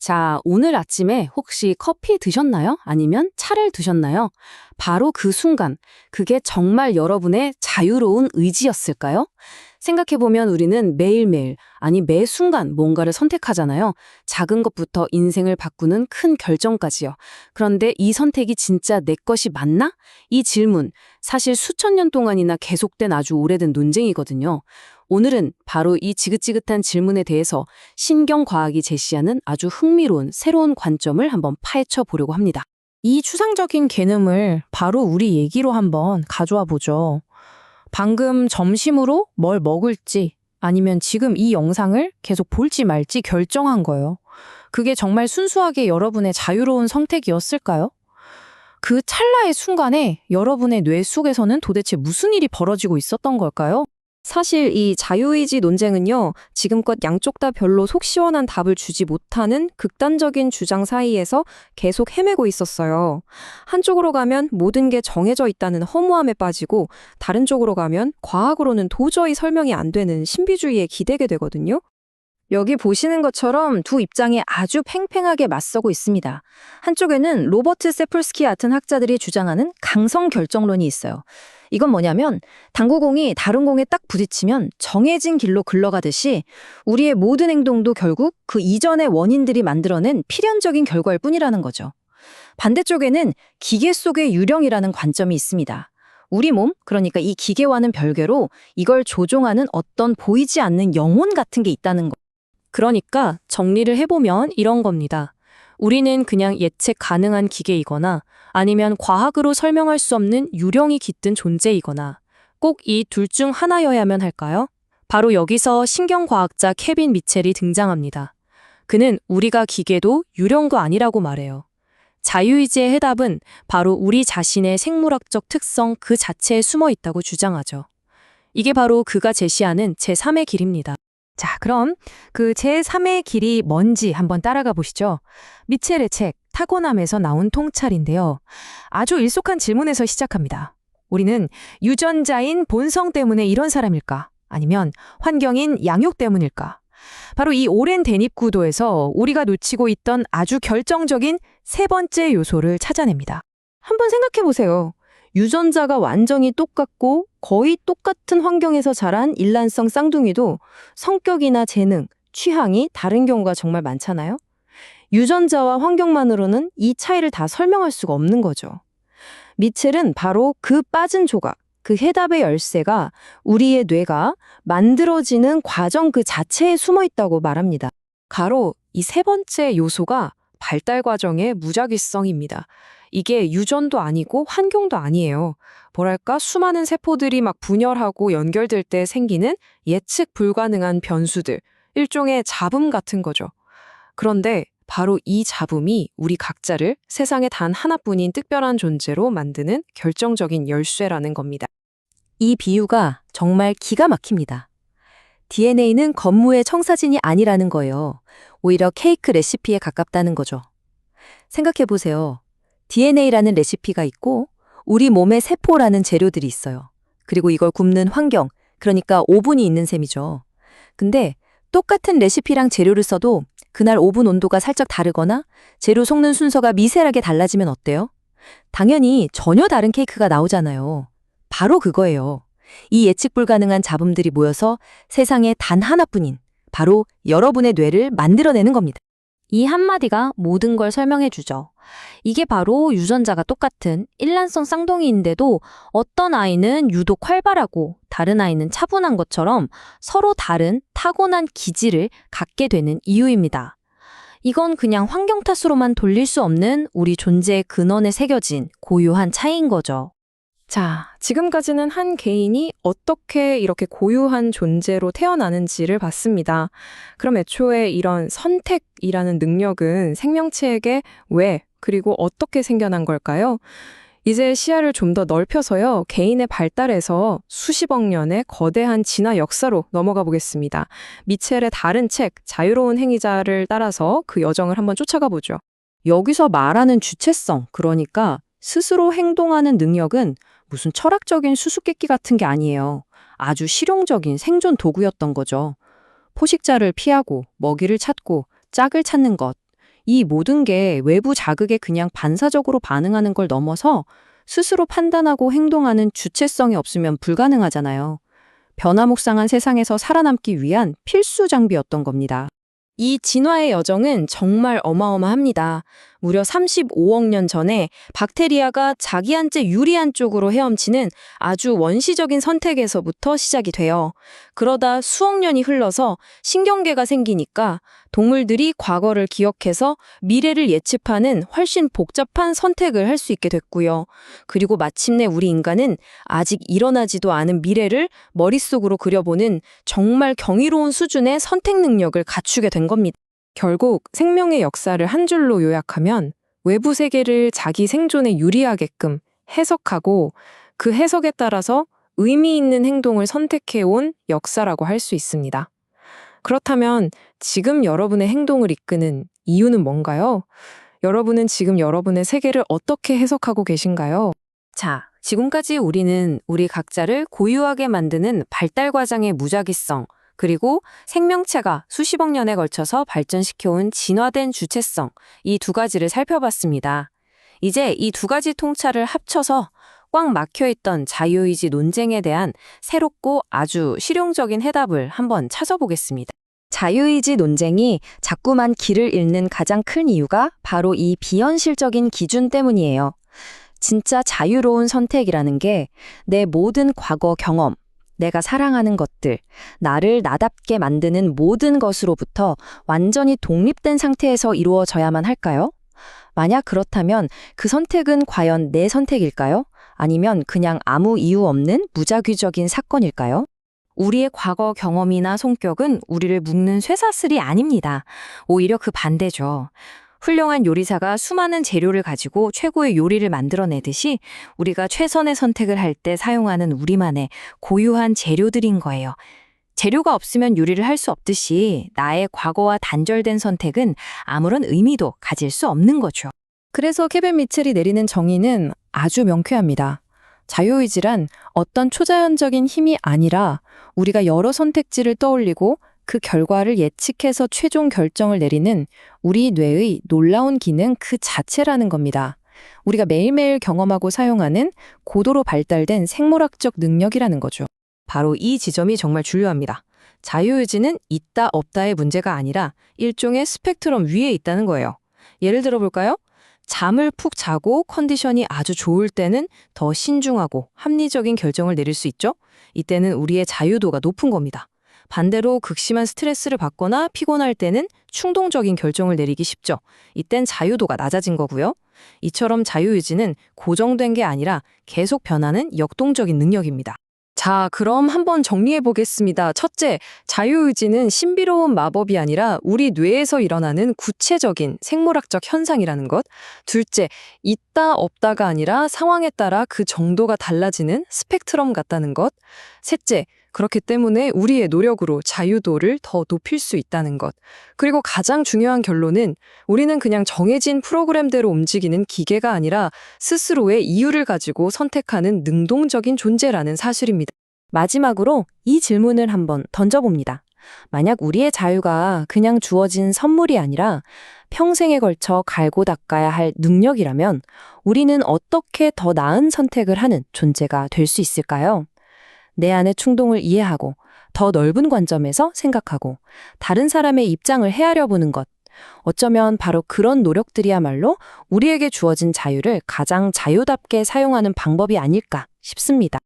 자, 오늘 아침에 혹시 커피 드셨나요? 아니면 차를 드셨나요? 바로 그 순간, 그게 정말 여러분의 자유로운 의지였을까요? 생각해보면 우리는 매일매일, 아니 매 순간 뭔가를 선택하잖아요. 작은 것부터 인생을 바꾸는 큰 결정까지요. 그런데 이 선택이 진짜 내 것이 맞나? 이 질문, 사실 수천 년 동안이나 계속된 아주 오래된 논쟁이거든요. 오늘은 바로 이 지긋지긋한 질문에 대해서 신경과학이 제시하는 아주 흥미로운 새로운 관점을 한번 파헤쳐 보려고 합니다. 이 추상적인 개념을 바로 우리 얘기로 한번 가져와 보죠. 방금 점심으로 뭘 먹을지 아니면 지금 이 영상을 계속 볼지 말지 결정한 거예요. 그게 정말 순수하게 여러분의 자유로운 선택이었을까요? 그 찰나의 순간에 여러분의 뇌 속에서는 도대체 무슨 일이 벌어지고 있었던 걸까요? 사실 이 자유의지 논쟁은요, 지금껏 양쪽 다 별로 속 시원한 답을 주지 못하는 극단적인 주장 사이에서 계속 헤매고 있었어요. 한쪽으로 가면 모든 게 정해져 있다는 허무함에 빠지고, 다른 쪽으로 가면 과학으로는 도저히 설명이 안 되는 신비주의에 기대게 되거든요. 여기 보시는 것처럼 두 입장이 아주 팽팽하게 맞서고 있습니다. 한쪽에는 로버트 세폴스키 같은 학자들이 주장하는 강성 결정론이 있어요. 이건 뭐냐면 당구공이 다른 공에 딱 부딪히면 정해진 길로 흘러가듯이 우리의 모든 행동도 결국 그 이전의 원인들이 만들어낸 필연적인 결과일 뿐이라는 거죠. 반대쪽에는 기계 속의 유령이라는 관점이 있습니다. 우리 몸, 그러니까 이 기계와는 별개로 이걸 조종하는 어떤 보이지 않는 영혼 같은 게 있다는 거. 그러니까 정리를 해보면 이런 겁니다. 우리는 그냥 예측 가능한 기계이거나 아니면 과학으로 설명할 수 없는 유령이 깃든 존재이거나 꼭 이 둘 중 하나여야만 할까요? 바로 여기서 신경과학자 케빈 미첼이 등장합니다. 그는 우리가 기계도 유령도 아니라고 말해요. 자유의지의 해답은 바로 우리 자신의 생물학적 특성 그 자체에 숨어 있다고 주장하죠. 이게 바로 그가 제시하는 제3의 길입니다. 자, 그럼 그 제3의 길이 뭔지 한번 따라가 보시죠. 미첼의 책 타고남에서 나온 통찰인데요. 아주 일속한 질문에서 시작합니다. 우리는 유전자인 본성 때문에 이런 사람일까? 아니면 환경인 양육 때문일까? 바로 이 오랜 대립 구도에서 우리가 놓치고 있던 아주 결정적인 세 번째 요소를 찾아냅니다. 한번 생각해 보세요. 유전자가 완전히 똑같고 거의 똑같은 환경에서 자란 일란성 쌍둥이도 성격이나 재능, 취향이 다른 경우가 정말 많잖아요. 유전자와 환경만으로는 이 차이를 다 설명할 수가 없는 거죠. 미첼은 바로 그 빠진 조각, 그 해답의 열쇠가 우리의 뇌가 만들어지는 과정 그 자체에 숨어 있다고 말합니다. 가로 이 세 번째 요소가 발달 과정의 무작위성입니다. 이게 유전도 아니고 환경도 아니에요. 뭐랄까 수많은 세포들이 막 분열하고 연결될 때 생기는 예측 불가능한 변수들, 일종의 잡음 같은 거죠. 그런데 바로 이 잡음이 우리 각자를 세상에 단 하나뿐인 특별한 존재로 만드는 결정적인 열쇠라는 겁니다. 이 비유가 정말 기가 막힙니다. DNA는 건무의 청사진이 아니라는 거예요. 오히려 케이크 레시피에 가깝다는 거죠. 생각해 보세요. DNA라는 레시피가 있고 우리 몸에 세포라는 재료들이 있어요. 그리고 이걸 굽는 환경, 그러니까 오븐이 있는 셈이죠. 근데 똑같은 레시피랑 재료를 써도 그날 오븐 온도가 살짝 다르거나 재료 섞는 순서가 미세하게 달라지면 어때요? 당연히 전혀 다른 케이크가 나오잖아요. 바로 그거예요. 이 예측 불가능한 잡음들이 모여서 세상에 단 하나뿐인 바로 여러분의 뇌를 만들어내는 겁니다. 이 한마디가 모든 걸 설명해 주죠. 이게 바로 유전자가 똑같은 일란성 쌍둥이인데도 어떤 아이는 유독 활발하고 다른 아이는 차분한 것처럼 서로 다른 타고난 기질을 갖게 되는 이유입니다. 이건 그냥 환경 탓으로만 돌릴 수 없는 우리 존재의 근원에 새겨진 고유한 차이인 거죠. 자, 지금까지는 한 개인이 어떻게 이렇게 고유한 존재로 태어나는지를 봤습니다. 그럼 애초에 이런 선택이라는 능력은 생명체에게 왜, 그리고 어떻게 생겨난 걸까요? 이제 시야를 좀 더 넓혀서요, 개인의 발달에서 수십억 년의 거대한 진화 역사로 넘어가 보겠습니다. 미첼의 다른 책, 자유로운 행위자를 따라서 그 여정을 한번 쫓아가 보죠. 여기서 말하는 주체성, 그러니까 스스로 행동하는 능력은 무슨 철학적인 수수께끼 같은 게 아니에요. 아주 실용적인 생존 도구였던 거죠. 포식자를 피하고 먹이를 찾고 짝을 찾는 것. 이 모든 게 외부 자극에 그냥 반사적으로 반응하는 걸 넘어서 스스로 판단하고 행동하는 주체성이 없으면 불가능하잖아요. 변화무쌍한 세상에서 살아남기 위한 필수 장비였던 겁니다. 이 진화의 여정은 정말 어마어마합니다. 무려 35억 년 전에 박테리아가 자기한테 유리한 쪽으로 헤엄치는 아주 원시적인 선택에서부터 시작이 돼요. 그러다 수억 년이 흘러서 신경계가 생기니까 동물들이 과거를 기억해서 미래를 예측하는 훨씬 복잡한 선택을 할 수 있게 됐고요. 그리고 마침내 우리 인간은 아직 일어나지도 않은 미래를 머릿속으로 그려보는 정말 경이로운 수준의 선택 능력을 갖추게 된 겁니다. 결국 생명의 역사를 한 줄로 요약하면 외부 세계를 자기 생존에 유리하게끔 해석하고 그 해석에 따라서 의미 있는 행동을 선택해온 역사라고 할 수 있습니다. 그렇다면 지금 여러분의 행동을 이끄는 이유는 뭔가요? 여러분은 지금 여러분의 세계를 어떻게 해석하고 계신가요? 자, 지금까지 우리는 우리 각자를 고유하게 만드는 발달 과정의 무작위성, 그리고 생명체가 수십억 년에 걸쳐서 발전시켜온 진화된 주체성, 이 두 가지를 살펴봤습니다. 이제 이 두 가지 통찰을 합쳐서 꽉 막혀있던 자유의지 논쟁에 대한 새롭고 아주 실용적인 해답을 한번 찾아보겠습니다. 자유의지 논쟁이 자꾸만 길을 잃는 가장 큰 이유가 바로 이 비현실적인 기준 때문이에요. 진짜 자유로운 선택이라는 게 내 모든 과거 경험, 내가 사랑하는 것들, 나를 나답게 만드는 모든 것으로부터 완전히 독립된 상태에서 이루어져야만 할까요? 만약 그렇다면 그 선택은 과연 내 선택일까요? 아니면 그냥 아무 이유 없는 무작위적인 사건일까요? 우리의 과거 경험이나 성격은 우리를 묶는 쇠사슬이 아닙니다. 오히려 그 반대죠. 훌륭한 요리사가 수많은 재료를 가지고 최고의 요리를 만들어내듯이 우리가 최선의 선택을 할 때 사용하는 우리만의 고유한 재료들인 거예요. 재료가 없으면 요리를 할 수 없듯이 나의 과거와 단절된 선택은 아무런 의미도 가질 수 없는 거죠. 그래서 케빈 미첼이 내리는 정의는 아주 명쾌합니다. 자유의지란 어떤 초자연적인 힘이 아니라 우리가 여러 선택지를 떠올리고 그 결과를 예측해서 최종 결정을 내리는 우리 뇌의 놀라운 기능 그 자체라는 겁니다. 우리가 매일매일 경험하고 사용하는 고도로 발달된 생물학적 능력이라는 거죠. 바로 이 지점이 정말 중요합니다. 자유의지는 있다 없다의 문제가 아니라 일종의 스펙트럼 위에 있다는 거예요. 예를 들어볼까요? 잠을 푹 자고 컨디션이 아주 좋을 때는 더 신중하고 합리적인 결정을 내릴 수 있죠? 이때는 우리의 자유도가 높은 겁니다. 반대로 극심한 스트레스를 받거나 피곤할 때는 충동적인 결정을 내리기 쉽죠. 이땐 자유도가 낮아진 거고요. 이처럼 자유의지는 고정된 게 아니라 계속 변하는 역동적인 능력입니다. 자, 그럼 한번 정리해 보겠습니다. 첫째, 자유의지는 신비로운 마법이 아니라 우리 뇌에서 일어나는 구체적인 생물학적 현상이라는 것. 둘째, 있다 없다가 아니라 상황에 따라 그 정도가 달라지는 스펙트럼 같다는 것. 셋째, 그렇기 때문에 우리의 노력으로 자유도를 더 높일 수 있다는 것. 그리고 가장 중요한 결론은 우리는 그냥 정해진 프로그램대로 움직이는 기계가 아니라 스스로의 이유를 가지고 선택하는 능동적인 존재라는 사실입니다. 마지막으로 이 질문을 한번 던져봅니다. 만약 우리의 자유가 그냥 주어진 선물이 아니라 평생에 걸쳐 갈고 닦아야 할 능력이라면 우리는 어떻게 더 나은 선택을 하는 존재가 될 수 있을까요? 내 안의 충동을 이해하고 더 넓은 관점에서 생각하고 다른 사람의 입장을 헤아려 보는 것. 어쩌면 바로 그런 노력들이야말로 우리에게 주어진 자유를 가장 자유답게 사용하는 방법이 아닐까 싶습니다.